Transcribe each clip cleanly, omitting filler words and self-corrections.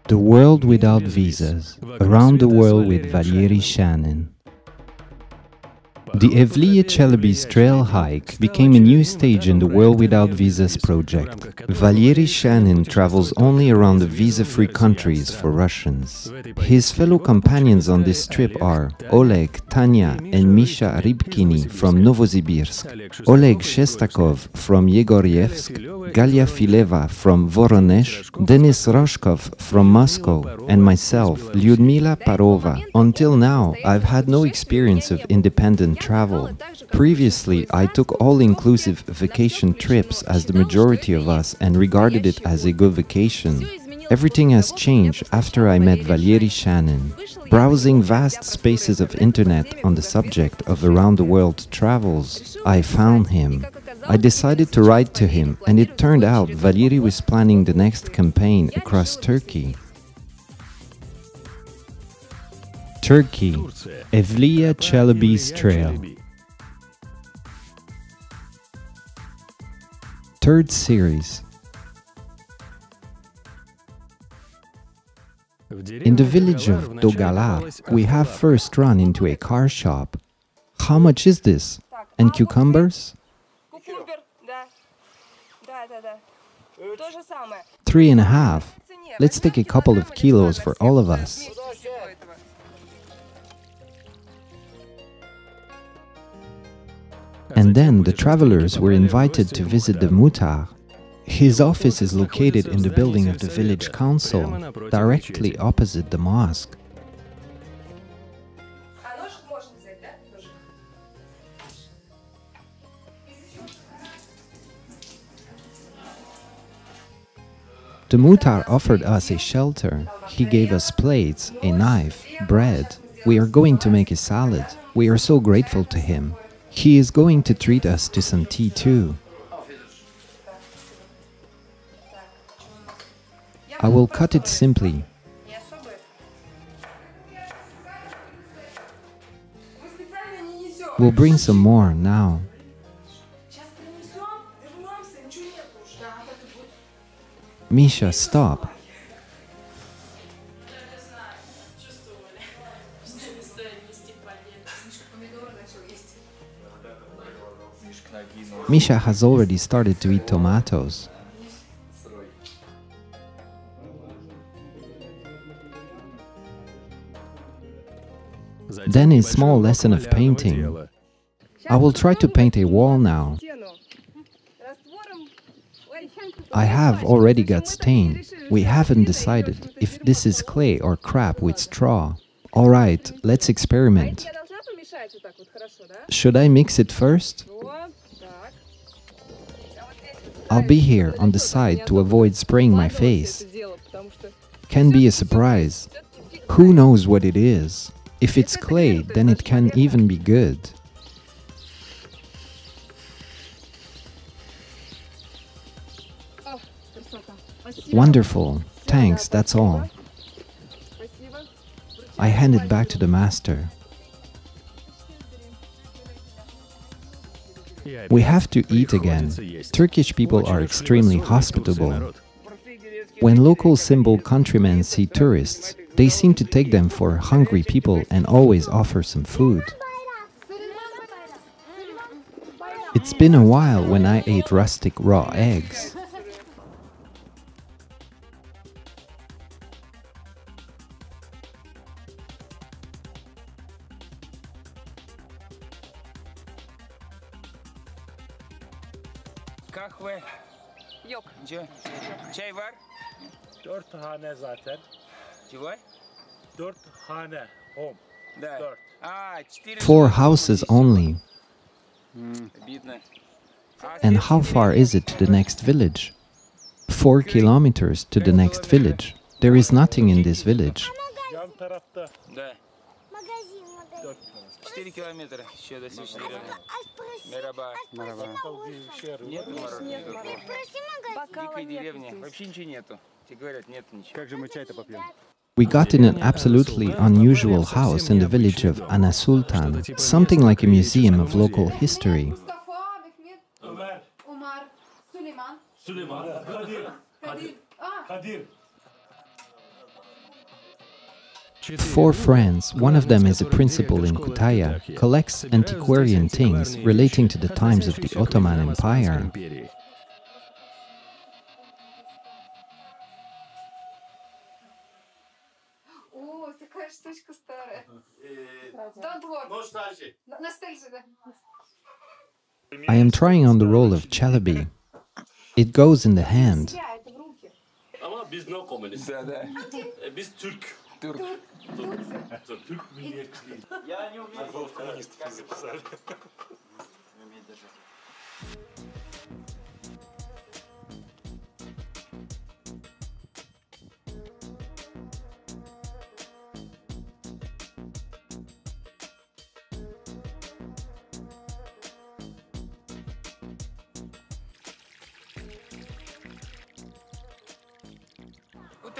The World Without Visas, Around the World with Valery Shanin. The Evliya Chelebi's trail hike became a new stage in the World Without Visas project. Valery Shanin travels only around the visa-free countries for Russians. His fellow companions on this trip are Oleg, Tanya and Misha Rybkini from Novosibirsk, Oleg Shestakov from Yegoriyevsk, Galia Fileva from Voronezh, Denis Roshkov from Moscow, and myself, Lyudmila Parova. Until now, I've had no experience of independent travel. Previously, I took all-inclusive vacation trips as the majority of us and regarded it as a good vacation. Everything has changed after I met Valery Shanin. Browsing vast spaces of internet on the subject of around-the-world travels, I found him. I decided to write to him, and it turned out Valery was planning the next campaign across Turkey. Turkey, Evliya Chelebi's trail. Third series. In the village of Dogalar, we have first run into a car shop. How much is this? And cucumbers? 3.5. Let's take a couple of kilos for all of us. And then the travelers were invited to visit the Muhtar. His office is located in the building of the village council, directly opposite the mosque. The Muhtar offered us a shelter. He gave us plates, a knife, bread. We are going to make a salad. We are so grateful to him. He is going to treat us to some tea too. I will cut it simply. We'll bring some more now. Misha, stop. Misha has already started to eat tomatoes. Then a small lesson of painting. I will try to paint a wall now. I have already got stain. We haven't decided if this is clay or crap with straw. All right, let's experiment. Should I mix it first? I'll be here on the side to avoid spraying my face. Can be a surprise. Who knows what it is? If it's clay, then it can even be good. Wonderful. Thanks, that's all. I hand it back to the master. We have to eat again. Turkish people are extremely hospitable. When local simple countrymen see tourists, they seem to take them for hungry people and always offer some food. It's been a while when I ate rustic raw eggs. Kahve. Yok. Çay var. 4 hane zaten. Çay? 4 hane. Home. 4. 4 houses only. And how far is it to the next village? 4 kilometers to the next village. There is nothing in this village. Yan tarafta. Да. 4 километра. Еще до сюда. Мераба. Нет никакого. Дикой деревни. Вообще ничего нету. Тебе говорят, нет ничего. Как же мы чай-то попьем? We got in an absolutely unusual house in the village of Anasultan, something like a museum of local history. Four friends, one of them is a principal in Kutahya, collects antiquarian things relating to the times of the Ottoman Empire. I am trying on the role of Chelebi. It goes in the hand. Ama biz no komünist. Biz Türk. Türk. Türk milliyetçiliği. Я не уверен. Коммунистов записали.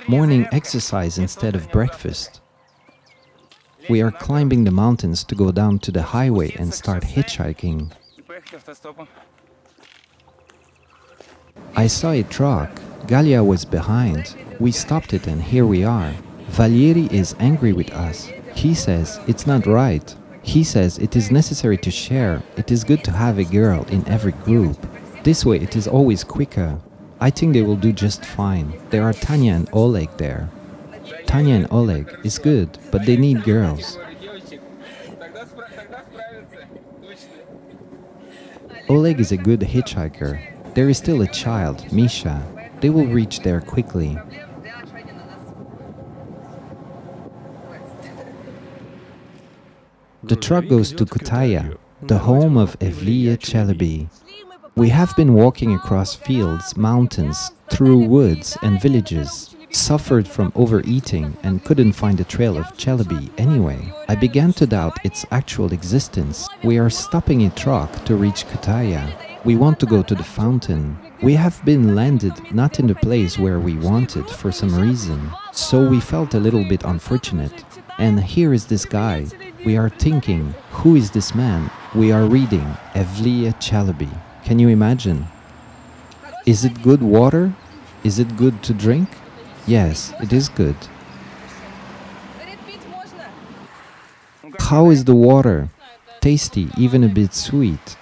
Morning exercise instead of breakfast. We are climbing the mountains to go down to the highway and start hitchhiking. I saw a truck. Galia was behind. We stopped it and here we are. Valieri is angry with us. He says it's not right. He says it is necessary to share. It is good to have a girl in every group. This way it is always quicker. I think they will do just fine. There are Tanya and Oleg there. Tanya and Oleg is good, but they need girls. Oleg is a good hitchhiker. There is still a child, Misha. They will reach there quickly. The truck goes to Kutahya, the home of Evliya Chelebi. We have been walking across fields, mountains, through woods and villages, suffered from overeating and couldn't find the trail of Chelebi anyway. I began to doubt its actual existence. We are stopping a truck to reach Kutahya. We want to go to the fountain. We have been landed not in the place where we wanted for some reason, so we felt a little bit unfortunate. And here is this guy. We are thinking, who is this man? We are reading Evliya Chelebi. Can you imagine? Is it good water? Is it good to drink? Yes, it is good. How is the water? Tasty, even a bit sweet.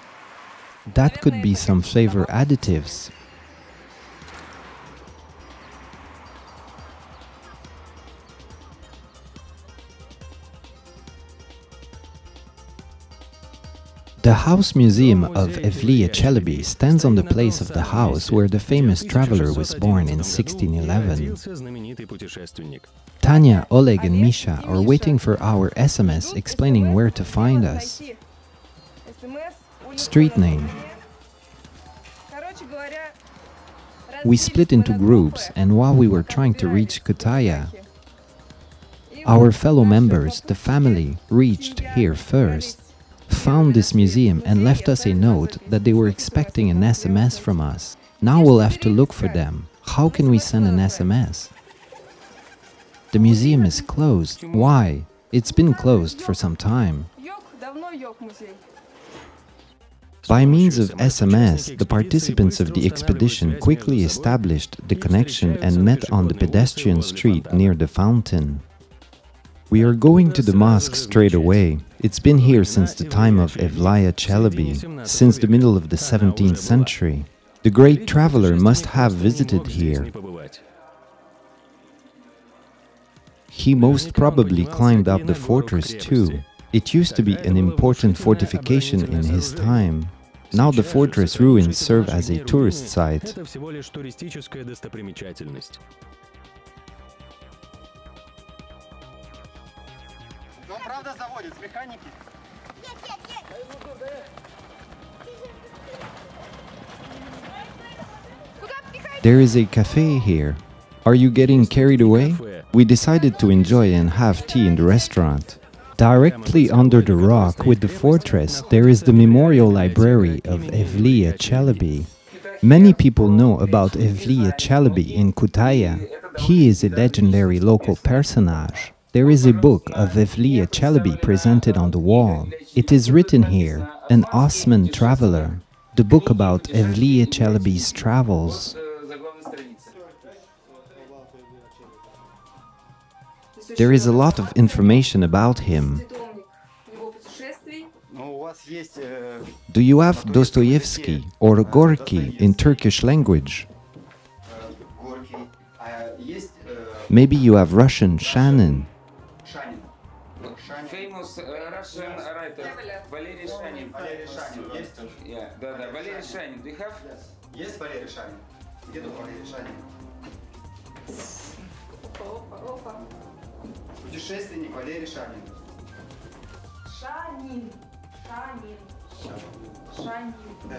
That could be some flavor additives. The house museum of Evliya Chelebi stands on the place of the house where the famous traveler was born in 1611. Tanya, Oleg and Misha are waiting for our SMS explaining where to find us. Street name. We split into groups, and while we were trying to reach Kutahya, our fellow members, the family, reached here first, found this museum and left us a note that they were expecting an SMS from us. Now we'll have to look for them. How can we send an SMS? The museum is closed. Why? It's been closed for some time. By means of SMS, the participants of the expedition quickly established the connection and met on the pedestrian street near the fountain. We are going to the mosque straight away. It's been here since the time of Evliya Chelebi, since the middle of the 17th century. The great traveler must have visited here. He most probably climbed up the fortress too. It used to be an important fortification in his time. Now the fortress ruins serve as a tourist site. There is a cafe here. Are you getting carried away? We decided to enjoy and have tea in the restaurant. Directly under the rock with the fortress, there is the memorial library of Evliya Chelebi. Many people know about Evliya Chelebi in Kutahya. He is a legendary local personage. There is a book of Evliya Chelebi presented on the wall. It is written here, an Osman traveler, the book about Evliya Chelebi's travels. There is a lot of information about him. Do you have Dostoevsky or Gorky in Turkish language? Maybe you have Russian Shannon. Famous Russian writer, Valery Shanin. Yeah, да, Valery Shanin. Do you have? Есть Валерий Шанин? Где тут Валерий Шанин? Путешественник Валерий Шанин. Шанин.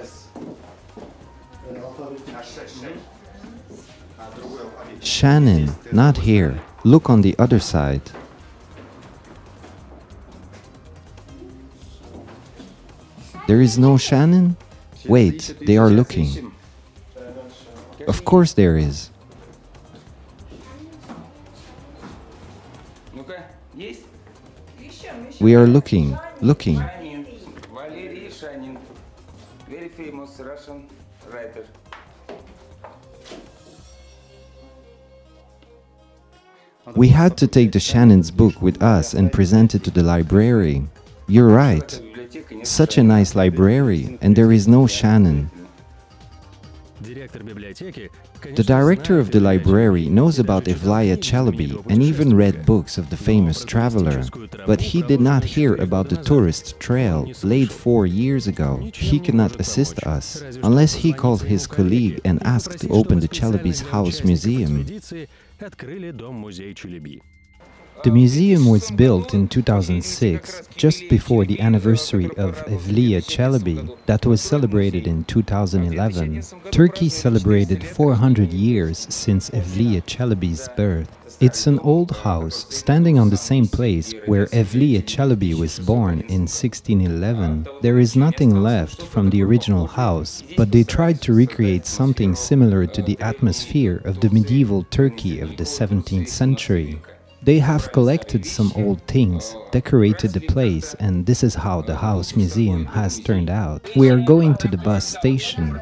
С. А другой алфавит. Shannon, not here. Look on the other side. There is no Shannon? Wait, they are looking. Of course there is. Ну-ка, есть? We are looking. Shanin. Valery Shanin. Very famous Russian writer. We had to take the Shannon's book with us and present it to the library. You're right. Such a nice library, and there is no Shannon. The director of the library knows about Evliya Chelebi and even read books of the famous traveler, but he did not hear about the tourist trail laid 4 years ago. He cannot assist us unless he called his colleague and asked to open the Chelebi's house museum. The museum was built in 2006, just before the anniversary of Evliya Chelebi, that was celebrated in 2011. Turkey celebrated 400 years since Evliya Chelebi's birth. It's an old house standing on the same place where Evliya Chelebi was born in 1611. There is nothing left from the original house, but they tried to recreate something similar to the atmosphere of the medieval Turkey of the 17th century. They have collected some old things, decorated the place, and this is how the house museum has turned out. We are going to the bus station.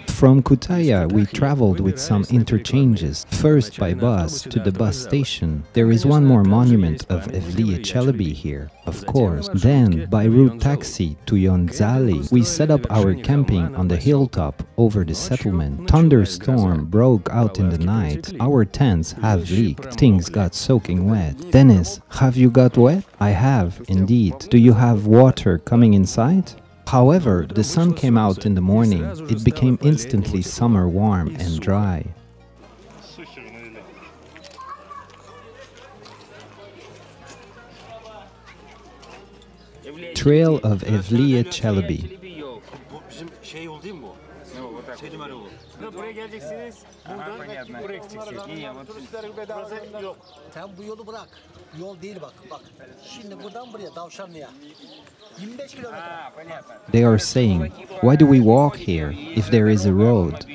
From Kutahya, we traveled with some interchanges, first by bus to the bus station. There is one more monument of Evliya Chelebi here, of course. Then, by route taxi to Yonzali, we set up our camping on the hilltop over the settlement. Thunderstorm broke out in the night. Our tents have leaked. Things got soaking wet. Dennis, have you got wet? I have, indeed. Do you have water coming inside? However, the sun came out in the morning. It became instantly summer warm and dry. Trail of Evliya Chelebi. Buraya geleceksiniz. Buradan buraya gideceksiniz. Yok. Sen bu yolu bırak. Yol değil bak. Bak. Şimdi buradan buraya Davşanlı'ya. 25 kilometre. They are saying, why do we walk here if there is a road?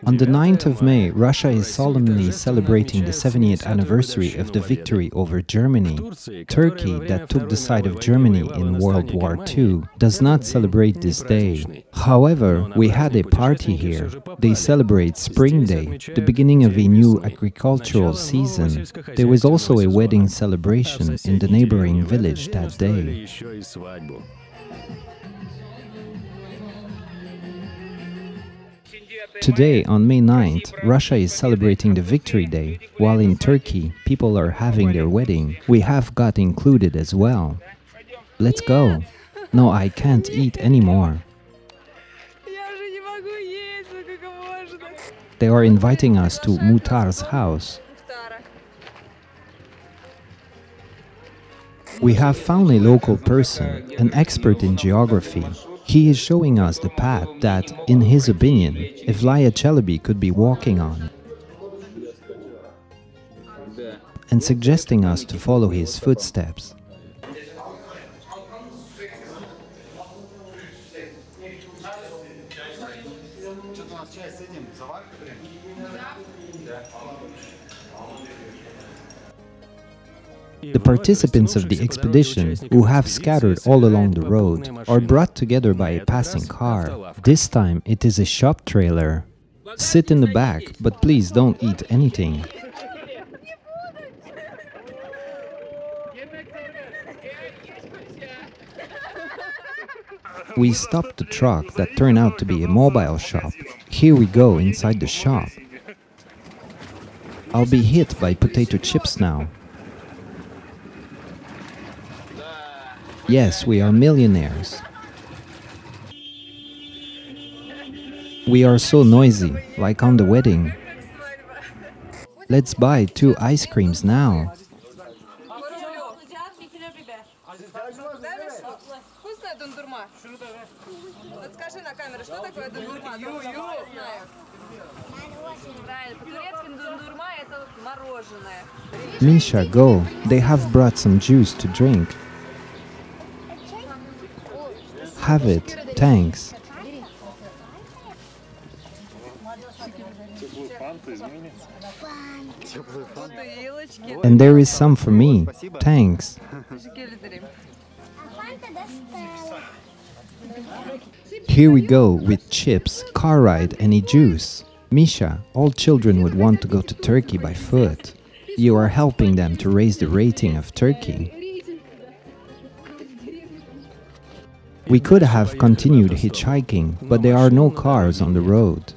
On the 9th of May, Russia is solemnly celebrating the 70th anniversary of the victory over Germany. Turkey, that took the side of Germany in World War II, does not celebrate this day. However, we had a party here. They celebrate Spring Day, the beginning of a new agricultural season. There was also a wedding celebration in the neighboring village that day. Today, on May 9th, Russia is celebrating the Victory Day, while in Turkey, people are having their wedding. We have got included as well. Let's go. No, I can't eat anymore. They are inviting us to Muhtar's house. We have found a local person, an expert in geography. He is showing us the path that, in his opinion, Evliya Chelebi could be walking on, and suggesting us to follow his footsteps. The participants of the expedition, who have scattered all along the road, are brought together by a passing car. This time it is a shop trailer. Sit in the back, but please don't eat anything. We stopped the truck that turned out to be a mobile shop. Here we go inside the shop. I'll be hit by potato chips now. Yes, we are millionaires. We are so noisy, like on the wedding. Let's buy 2 ice creams now. Misha, go. They have brought some juice to drink. Have it. Thanks. And there is some for me. Thanks. Here we go with chips, car ride, any juice. Misha, all children would want to go to Turkey by foot. You are helping them to raise the rating of Turkey. We could have continued hitchhiking, but there are no cars on the road.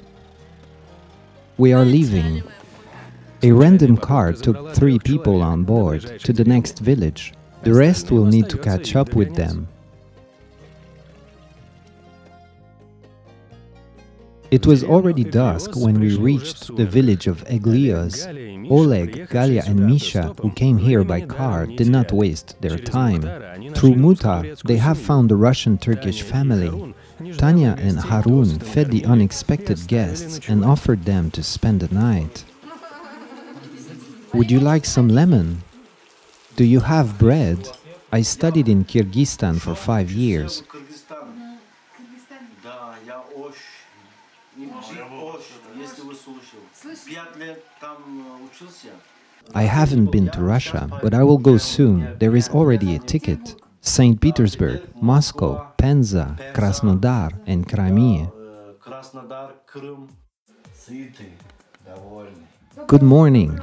We are leaving. A random car took 3 people on board to the next village. The rest will need to catch up with them. It was already dusk when we reached the village of Evliya's. Oleg, Galia and Misha, who came here by car, did not waste their time. Through Muta, they have found a Russian-Turkish family. Tanya and Harun fed the unexpected guests and offered them to spend the night. Would you like some lemon? Do you have bread? I studied in Kyrgyzstan for 5 years. I haven't been to Russia, but I will go soon. There is already a ticket. St. Petersburg, Moscow, Penza, Krasnodar and Crimea. Good morning.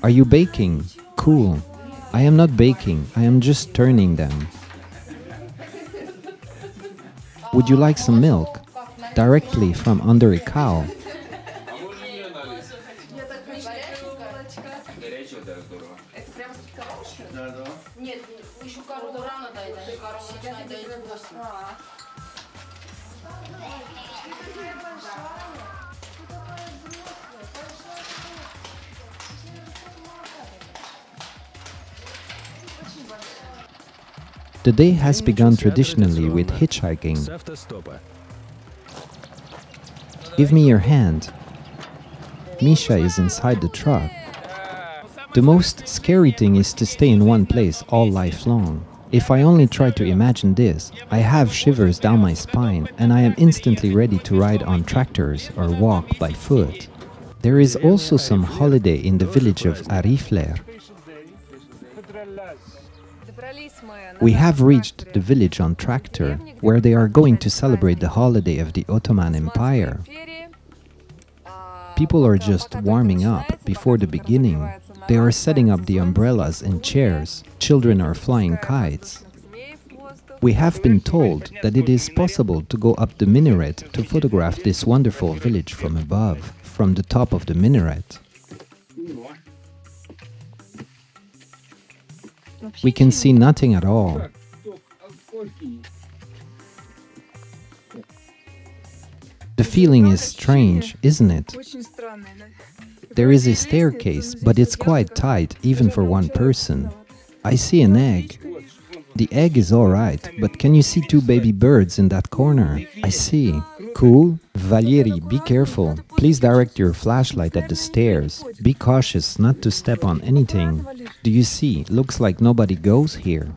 Are you baking? Cool. I am not baking, I am just turning them. Would you like some milk? Directly from under a cow. The day has begun traditionally with hitchhiking. Give me your hand. Misha is inside the truck. The most scary thing is to stay in one place all life long. If I only try to imagine this, I have shivers down my spine and I am instantly ready to ride on tractors or walk by foot. There is also some holiday in the village of Arifler. We have reached the village on tractor, where they are going to celebrate the holiday of the Ottoman Empire. People are just warming up before the beginning. They are setting up the umbrellas and chairs. Children are flying kites. We have been told that it is possible to go up the minaret to photograph this wonderful village from above, from the top of the minaret. We can see nothing at all. The feeling is strange, isn't it? There is a staircase, but it's quite tight, even for one person. I see an egg. The egg is alright, but can you see 2 baby birds in that corner? I see. Cool. Valery, be careful. Please direct your flashlight at the stairs. Be cautious not to step on anything. Do you see? Looks like nobody goes here.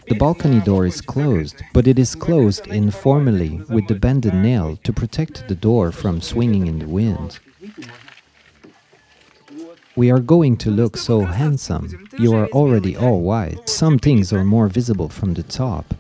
The balcony door is closed, but it is closed informally with the bended nail to protect the door from swinging in the wind. We are going to look so handsome. You are already all white. Some things are more visible from the top.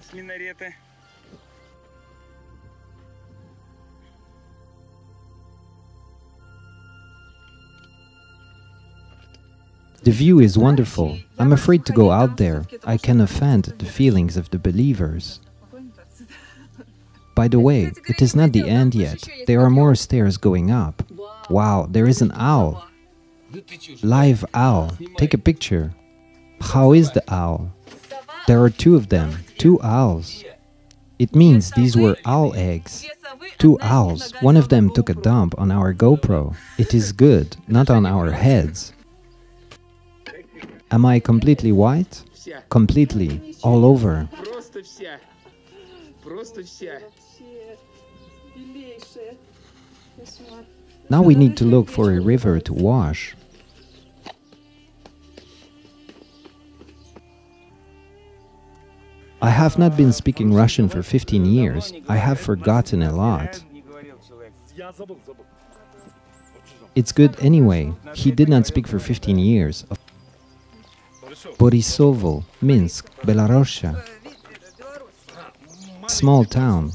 The view is wonderful. I'm afraid to go out there. I can offend the feelings of the believers. By the way, it is not the end yet. There are more stairs going up. Wow, there is an owl. Live owl. Take a picture. How is the owl? There are two of them, two owls. It means these were owl eggs. Two owls. One of them took a dump on our GoPro. It is good, not on our heads. Am I completely white? Completely, all over. Now we need to look for a river to wash. I have not been speaking Russian for 15 years. I have forgotten a lot. It's good anyway. He did not speak for 15 years. Borisovo, Minsk, Belarusia. Small town.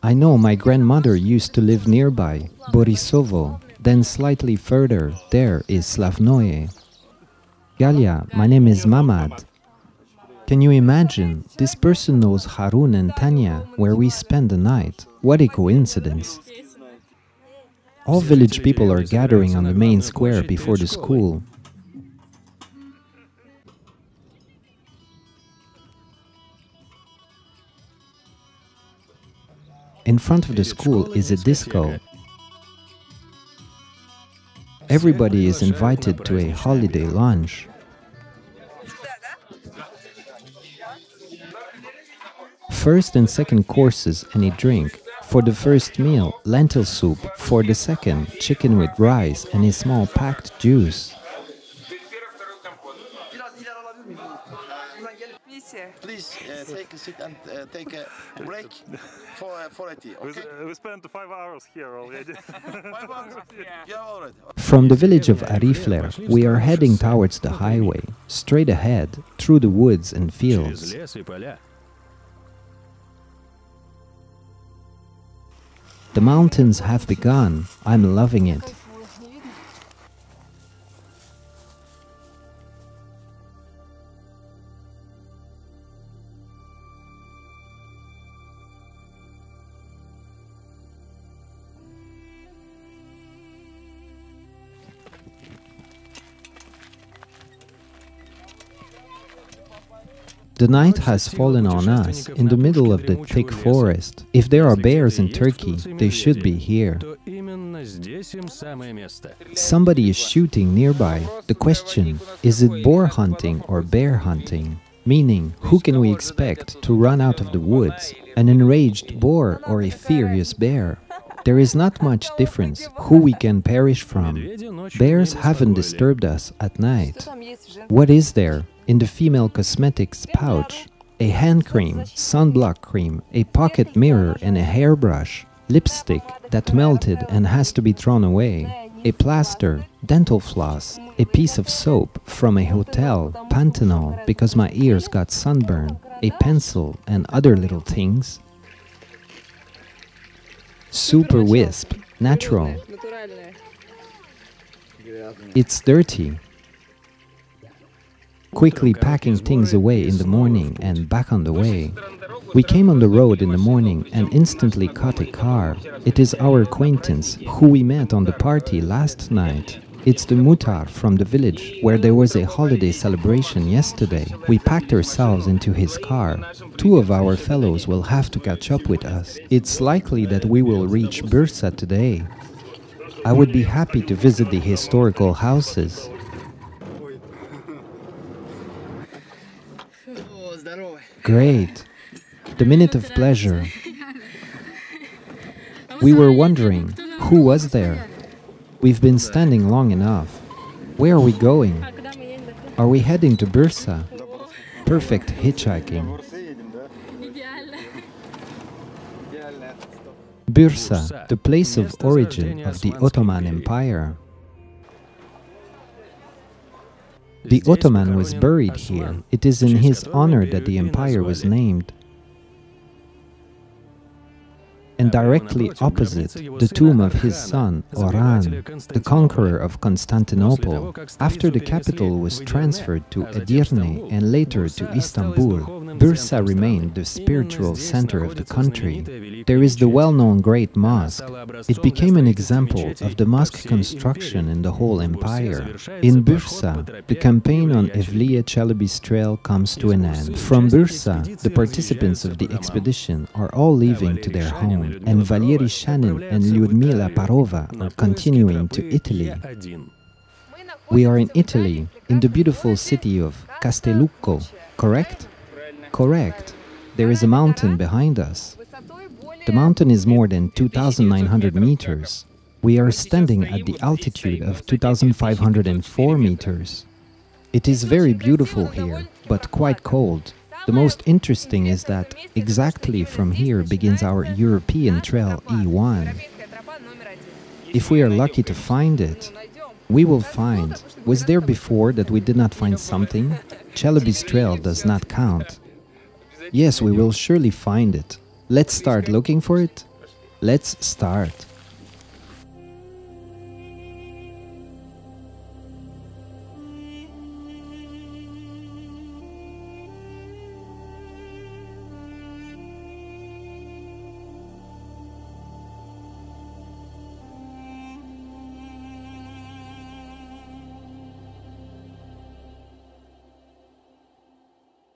I know my grandmother used to live nearby, Borisovo. Then slightly further, there is Slavnoye. Galia, my name is Mamad. Can you imagine? This person knows Harun and Tanya, where we spend the night. What a coincidence. All village people are gathering on the main square before the school. In front of the school is a disco. Everybody is invited to a holiday lunch. First and second courses and a drink. For the first meal, lentil soup. For the second, chicken with rice and a small packed juice. Please take a seat and take a break for a tea, okay? We spent 5 hours here already. 5 hours? Yeah, already. From the village of Arifler, we are heading towards the highway, straight ahead, through the woods and fields. The mountains have begun. I'm loving it. The night has fallen on us in the middle of the thick forest. If there are bears in Turkey, they should be here. Somebody is shooting nearby. The question, is it boar hunting or bear hunting? Meaning, who can we expect to run out of the woods? An enraged boar or a furious bear? There is not much difference who we can perish from. Bears haven't disturbed us at night. What is there? In the female cosmetics pouch, a hand cream, sunblock cream, a pocket mirror and a hairbrush, lipstick that melted and has to be thrown away, a plaster, dental floss, a piece of soap from a hotel, Panthenol because my ears got sunburn, a pencil and other little things. Super Wisp, natural. It's dirty. Quickly packing things away in the morning and back on the way. We came on the road in the morning and instantly caught a car. It is our acquaintance who we met on the party last night. It's the mutar from the village where there was a holiday celebration yesterday. We packed ourselves into his car. 2 of our fellows will have to catch up with us. It's likely that we will reach Bursa today. I would be happy to visit the historical houses. Great. The minute of pleasure. We were wondering, who was there? We've been standing long enough. Where are we going? Are we heading to Bursa? Perfect hitchhiking. Bursa, the place of origin of the Ottoman Empire. The Ottoman was buried here. It is in his honor that the empire was named. and directly opposite the tomb of his son, Orhan, the conqueror of Constantinople. After the capital was transferred to Edirne and later to Istanbul, Bursa remained the spiritual center of the country. There is the well-known Great Mosque. It became an example of the mosque construction in the whole empire. In Bursa, the campaign on Evliya Chelebi's trail comes to an end. From Bursa, the participants of the expedition are all leaving to their home, and Valery Shanin and Lyudmila Parova are continuing to Italy. We are in Italy, in the beautiful city of Castellucco, correct? Correct. There is a mountain behind us. The mountain is more than 2,900 meters. We are standing at the altitude of 2,504 meters. It is very beautiful here, but quite cold. The most interesting is that exactly from here begins our European trail E1. If we are lucky to find it, we will find. Was there before that we did not find something? Chelebi's trail does not count. Yes, we will surely find it. Let's start looking for it. Let's start.